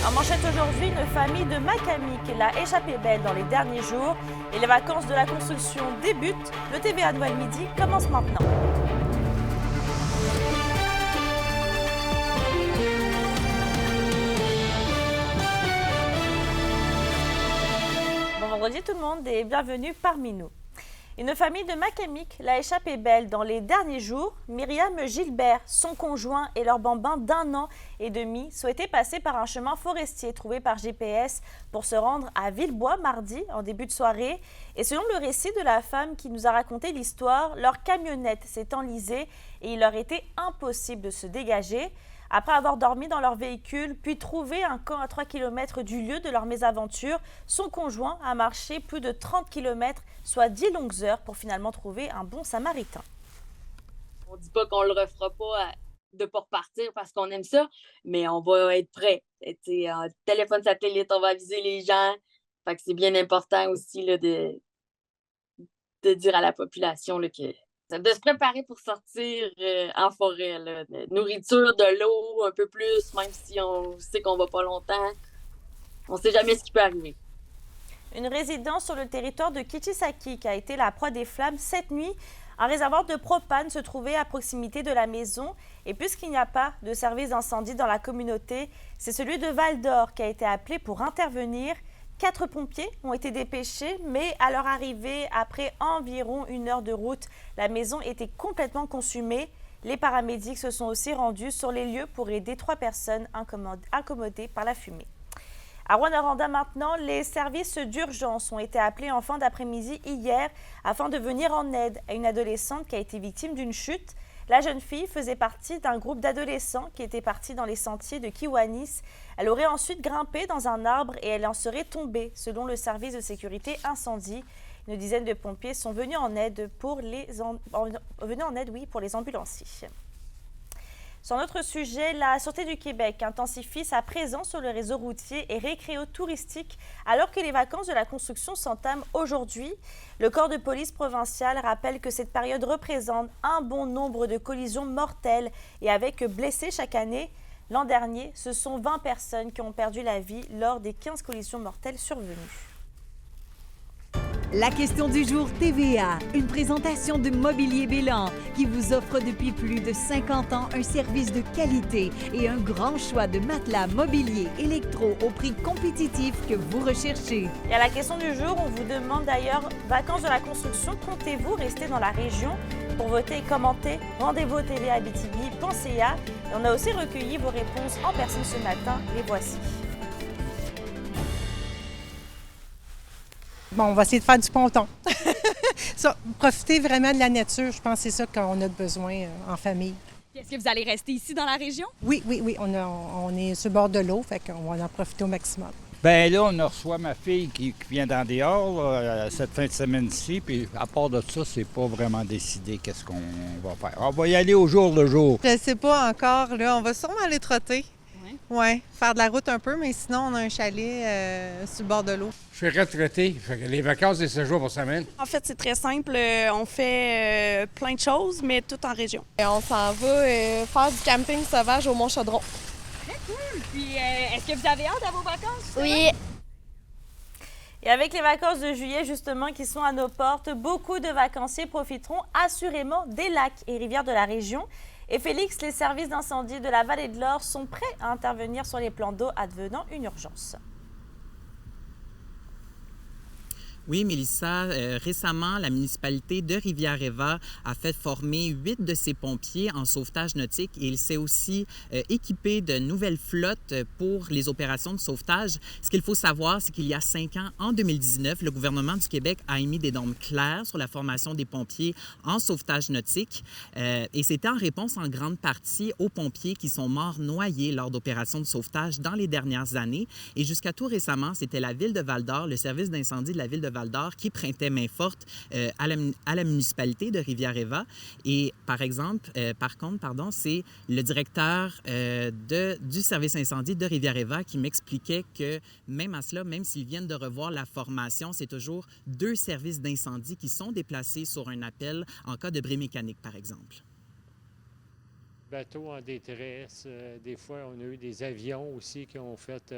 En manchette aujourd'hui, une famille de Macamic l'a échappé belle dans les derniers jours et les vacances de la construction débutent. Le TVA Noël Midi commence maintenant. Bon vendredi tout le monde et bienvenue parmi nous. Une famille de Macamic l'a échappé belle dans les derniers jours. Myriam Gilbert, son conjoint et leur bambin d'1 an et demi souhaitaient passer par un chemin forestier trouvé par GPS pour se rendre à Villebois mardi en début de soirée. Et selon le récit de la femme qui nous a raconté l'histoire, leur camionnette s'est enlisée et il leur était impossible de se dégager. Après avoir dormi dans leur véhicule, puis trouvé un camp à 3 km du lieu de leur mésaventure, son conjoint a marché plus de 30 km, soit 10 longues heures, pour finalement trouver un bon samaritain. On dit pas qu'on le refera pas de pas repartir parce qu'on aime ça, mais on va être prêt. Téléphone satellite, on va aviser les gens. Fait que c'est bien important aussi là, de dire à la population là, de se préparer pour sortir en forêt. Là. De nourriture, de l'eau, un peu plus, même si on sait qu'on va pas longtemps. On sait jamais ce qui peut arriver. Une résidence sur le territoire de Kichisaki qui a été la proie des flammes cette nuit. Un réservoir de propane se trouvait à proximité de la maison et puisqu'il n'y a pas de service d'incendie dans la communauté, c'est celui de Val-d'Or qui a été appelé pour intervenir. 4 pompiers ont été dépêchés, mais à leur arrivée, après environ 1 heure de route, la maison était complètement consumée. Les paramédics se sont aussi rendus sur les lieux pour aider 3 personnes incommodées par la fumée. À Rouyn-Noranda maintenant, les services d'urgence ont été appelés en fin d'après-midi hier afin de venir en aide à une adolescente qui a été victime d'une chute. La jeune fille faisait partie d'un groupe d'adolescents qui était parti dans les sentiers de Kiwanis. Elle aurait ensuite grimpé dans un arbre et elle en serait tombée, selon le service de sécurité incendie. Une dizaine de pompiers sont venus en aide pour les ambulanciers. Sur notre sujet, la Sûreté du Québec intensifie sa présence sur le réseau routier et récréo-touristique alors que les vacances de la construction s'entament aujourd'hui. Le corps de police provincial rappelle que cette période représente un bon nombre de collisions mortelles et avec blessés chaque année. L'an dernier, ce sont 20 personnes qui ont perdu la vie lors des 15 collisions mortelles survenues. La question du jour TVA, une présentation de Mobilier Bélan qui vous offre depuis plus de 50 ans un service de qualité et un grand choix de matelas, mobilier, électro au prix compétitif que vous recherchez. Et à la question du jour, on vous demande d'ailleurs, vacances de la construction, comptez-vous rester dans la région? Pour voter et commenter, rendez-vous au tva.abitibi.ca. Et on a aussi recueilli vos réponses en personne ce matin, les voici. Bon, on va essayer de faire du ponton. Profiter vraiment de la nature, je pense que c'est ça qu'on a besoin en famille. Est-ce que vous allez rester ici dans la région? Oui, on est sur le bord de l'eau, fait qu'on va en profiter au maximum. Bien là, on reçoit ma fille qui vient d'en dehors là, cette fin de semaine-ci, puis à part de ça, c'est pas vraiment décidé qu'est-ce qu'on va faire. On va y aller au jour le jour. Je sais pas encore, là, on va sûrement aller trotter. Oui, faire de la route un peu, mais sinon, on a un chalet sur le bord de l'eau. Je suis retraité, fait que les vacances, c'est 7 jours par semaine. En fait, c'est très simple. On fait plein de choses, mais tout en région. On s'en va faire du camping sauvage au Mont-Chaudron. Très cool! Puis, est-ce que vous avez hâte à vos vacances? Oui. Et avec les vacances de juillet, justement, qui sont à nos portes, beaucoup de vacanciers profiteront assurément des lacs et rivières de la région. Et Félix, les services d'incendie de la Vallée de l'Or sont prêts à intervenir sur les plans d'eau advenant une urgence. Oui, Mélissa, récemment, la municipalité de Rivière-Éva a fait former 8 de ses pompiers en sauvetage nautique et il s'est aussi équipé de nouvelles flottes pour les opérations de sauvetage. Ce qu'il faut savoir, c'est qu'il y a 5 ans, en 2019, le gouvernement du Québec a émis des normes claires sur la formation des pompiers en sauvetage nautique et c'était en réponse en grande partie aux pompiers qui sont morts noyés lors d'opérations de sauvetage dans les dernières années. Et jusqu'à tout récemment, c'était la Ville de Val-d'Or, le service d'incendie de la Ville de Val-d'Or qui prêtait main forte à la municipalité de Rivière-Éva. Et par contre, c'est le directeur du service incendie de Rivière-Éva qui m'expliquait que même à cela, même s'ils viennent de revoir la formation, c'est toujours 2 services d'incendie qui sont déplacés sur un appel en cas de bris mécanique, par exemple. bateaux en détresse. Des fois, on a eu des avions aussi qui ont fait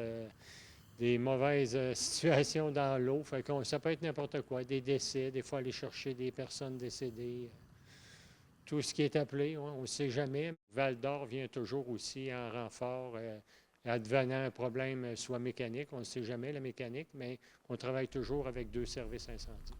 des mauvaises situations dans l'eau. Fait que ça peut être n'importe quoi, des décès, des fois aller chercher des personnes décédées. Tout ce qui est appelé, on ne sait jamais. Val-d'Or vient toujours aussi en renfort, advenant un problème soit mécanique, on ne sait jamais la mécanique, mais on travaille toujours avec 2 services incendie.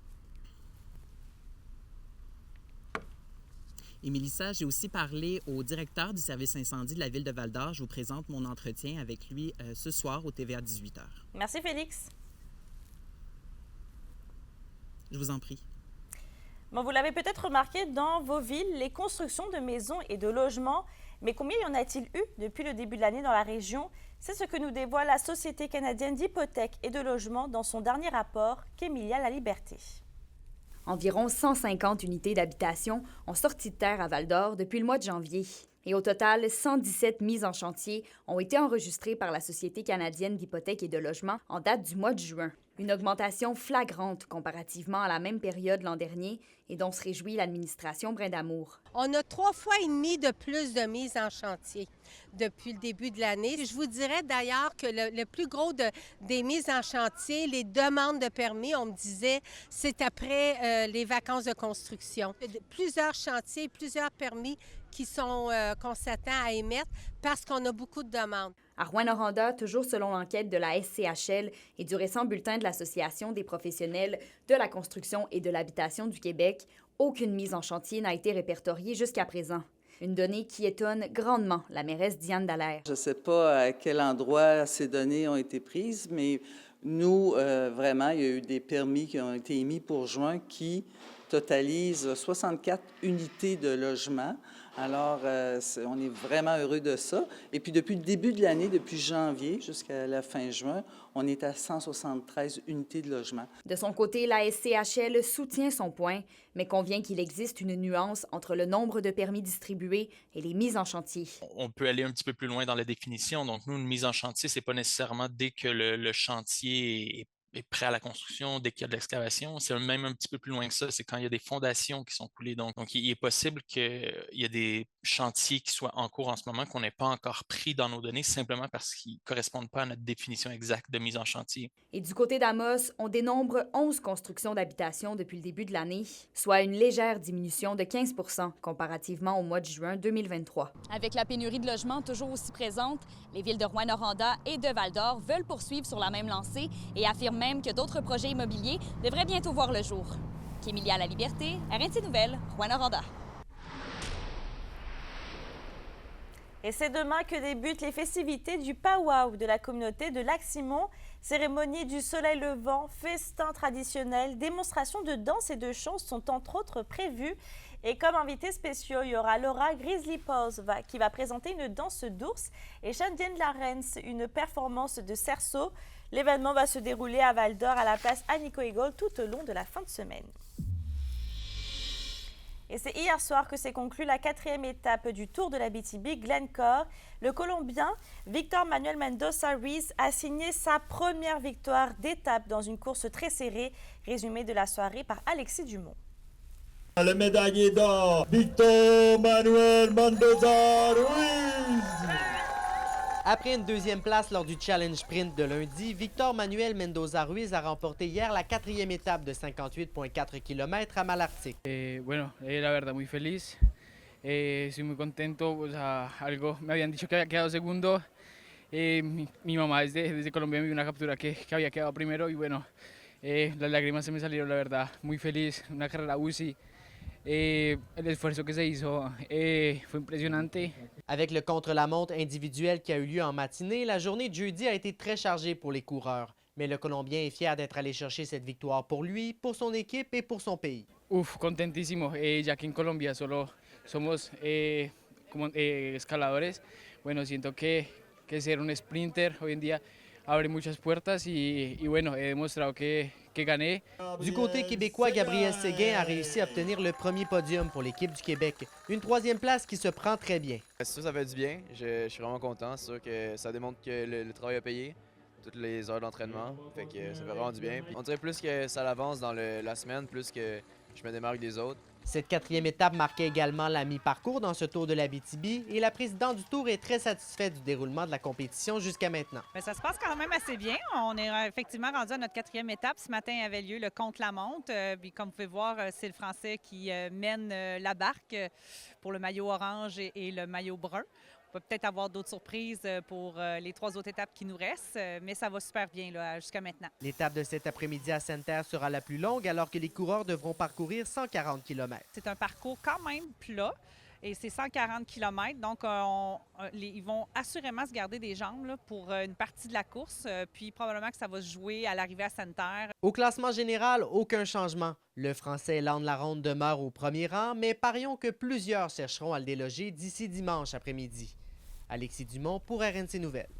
Et Mélissa, j'ai aussi parlé au directeur du service incendie de la ville de Val-d'Or. Je vous présente mon entretien avec lui ce soir au TVA 18h. Merci, Félix. Je vous en prie. Bon, vous l'avez peut-être remarqué, dans vos villes, les constructions de maisons et de logements, mais combien y en a-t-il eu depuis le début de l'année dans la région? C'est ce que nous dévoile la Société canadienne d'hypothèques et de logements dans son dernier rapport, qu'Emilia La Liberté. Environ 150 unités d'habitation ont sorti de terre à Val-d'Or depuis le mois de janvier. Et au total, 117 mises en chantier ont été enregistrées par la Société canadienne d'hypothèques et de logements en date du mois de juin. Une augmentation flagrante comparativement à la même période l'an dernier et dont se réjouit l'administration Brindamour. On a 3,5 fois de plus de mises en chantier depuis le début de l'année. Je vous dirais d'ailleurs que le plus gros des mises en chantier, les demandes de permis, on me disait, c'est après les vacances de construction. Plusieurs chantiers, plusieurs permis qu'on s'attend à émettre parce qu'on a beaucoup de demandes. À Rouyn-Noranda, toujours selon l'enquête de la SCHL et du récent bulletin de l'Association des professionnels de la construction et de l'habitation du Québec, aucune mise en chantier n'a été répertoriée jusqu'à présent. Une donnée qui étonne grandement la mairesse Diane Dallaire. Je ne sais pas à quel endroit ces données ont été prises, mais nous, vraiment, il y a eu des permis qui ont été émis pour juin qui totalisent 64 unités de logement. Alors, on est vraiment heureux de ça. Et puis, depuis le début de l'année, depuis janvier jusqu'à la fin juin, on est à 173 unités de logement. De son côté, la SCHL soutient son point, mais convient qu'il existe une nuance entre le nombre de permis distribués et les mises en chantier. On peut aller un petit peu plus loin dans la définition. Donc, nous, une mise en chantier, c'est pas nécessairement dès que le chantier est prêt à la construction, dès qu'il y a de l'excavation. C'est même un petit peu plus loin que ça. C'est quand il y a des fondations qui sont coulées. Donc il est possible qu'il y ait des chantiers qui soient en cours en ce moment qu'on n'ait pas encore pris dans nos données simplement parce qu'ils ne correspondent pas à notre définition exacte de mise en chantier. Et du côté d'Amos, on dénombre 11 constructions d'habitation depuis le début de l'année, soit une légère diminution de 15 % comparativement au mois de juin 2023. Avec la pénurie de logements toujours aussi présente, les villes de Rouyn-Noranda et de Val-d'Or veulent poursuivre sur la même lancée et affirment même que d'autres projets immobiliers devraient bientôt voir le jour. Qu'Emilia La Liberté, RNC Nouvelles, Rouyn-Noranda. Et c'est demain que débutent les festivités du Powwow de la communauté de Lac-Simon. Cérémonie du soleil levant, festins traditionnels, démonstrations de danse et de chant sont entre autres prévues. Et comme invités spéciaux, il y aura Laura Grizzly Paws qui va présenter une danse d'ours et Shandienne Larens, une performance de cerceau. L'événement va se dérouler à Val-d'Or à la place Annie-Coegal tout au long de la fin de semaine. Et c'est hier soir que s'est conclue la 4e étape du Tour de l'Abitibi-Glencore. Le Colombien Victor Manuel Mendoza Ruiz a signé sa première victoire d'étape dans une course très serrée. Résumé de la soirée par Alexis Dumont. Le médaillé d'or, Victor Manuel Mendoza Ruiz. Après une deuxième place lors du Challenge Sprint de lundi, Victor Manuel Mendoza Ruiz a remporté hier la 4e étape de 58,4 km à Malartic. Bueno, la verdad muy feliz. Estoy muy contento. O sea, me habían dicho que había quedado segundo. Mi mamá desde Colombia me vio una captura que había quedado primero y bueno, las lágrimas se me salieron, la verdad. Muy feliz, una carrera UCI. El esfuerzo que se hizo fue impressionnante. Avec le contre-la-montre individuel qui a eu lieu en matinée, la journée de jeudi a été très chargée pour les coureurs. Mais le Colombien est fier d'être allé chercher cette victoire pour lui, pour son équipe et pour son pays. Contentísimo, ya que en Colombia solo somos escaladores. Bueno, siento que ser un sprinter hoy en día abre muchas puertas y bueno, he demostrado que gané. Du côté québécois, Gabriel Séguin a réussi à obtenir le premier podium pour l'équipe du Québec. Une 3e place qui se prend très bien. Ça fait du bien. Je suis vraiment content. C'est sûr que ça démontre que le travail a payé. Toutes les heures d'entraînement. Fait que ça fait vraiment du bien. Puis on dirait plus que ça avance dans la semaine, plus que je me démarque des autres. Cette 4e étape marquait également la mi-parcours dans ce Tour de l'Abitibi et la présidente du Tour est très satisfaite du déroulement de la compétition jusqu'à maintenant. Bien, ça se passe quand même assez bien. On est effectivement rendu à notre 4e étape. Ce matin avait lieu le contre-la-montre. Puis comme vous pouvez voir, c'est le Français qui mène la barque pour le maillot orange et le maillot brun. On peut peut-être avoir d'autres surprises pour les 3 autres étapes qui nous restent, mais ça va super bien là, jusqu'à maintenant. L'étape de cet après-midi à Sainte-Terre sera la plus longue alors que les coureurs devront parcourir 140 km. C'est un parcours quand même plat et c'est 140 km, donc ils vont assurément se garder des jambes là, pour une partie de la course, puis probablement que ça va se jouer à l'arrivée à Sainte-Terre. Au classement général, aucun changement. Le Français Land Laronde demeure au premier rang, mais parions que plusieurs chercheront à le déloger d'ici dimanche après-midi. Alexis Dumont pour RNC Nouvelles.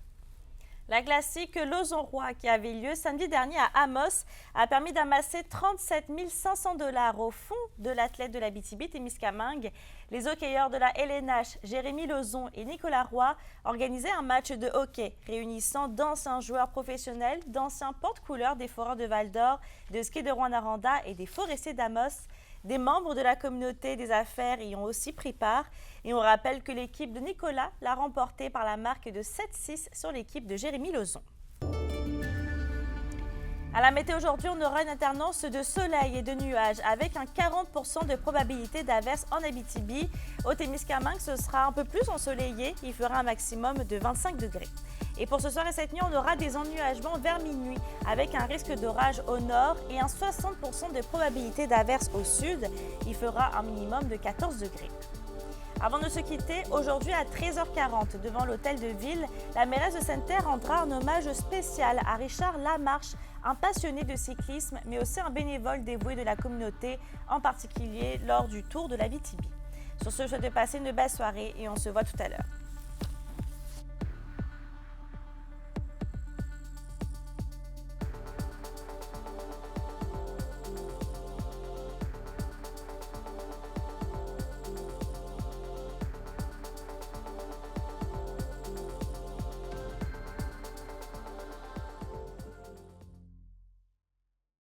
La classique Lauson-Roy qui avait lieu samedi dernier à Amos a permis d'amasser 37 500 $ au fond de l'athlète de l'Abitibi-Témiscamingue. Les hockeyeurs de la LNH, Jérémy Lauzon et Nicolas Roy, organisaient un match de hockey réunissant d'anciens joueurs professionnels, d'anciens porte-couleurs des foreurs de Val-d'Or, de ski de Rouyn-Noranda et des forestiers d'Amos. Des membres de la communauté des affaires y ont aussi pris part. Et on rappelle que l'équipe de Nicolas l'a remporté par la marque de 7-6 sur l'équipe de Jérémy Lauzon. À la météo aujourd'hui, on aura une alternance de soleil et de nuages avec un 40% de probabilité d'averse en Abitibi. Au Témiscamingue, ce sera un peu plus ensoleillé. Il fera un maximum de 25 degrés. Et pour ce soir et cette nuit, on aura des ennuagements vers minuit avec un risque d'orage au nord et un 60% de probabilité d'averse au sud. Il fera un minimum de 14 degrés. Avant de se quitter, aujourd'hui à 13h40, devant l'hôtel de ville, la mairesse de Sainte-Terre rendra un hommage spécial à Richard Lamarche, un passionné de cyclisme, mais aussi un bénévole dévoué de la communauté, en particulier lors du Tour de l'Abitibi. Sur ce, je souhaite passer une belle soirée et on se voit tout à l'heure.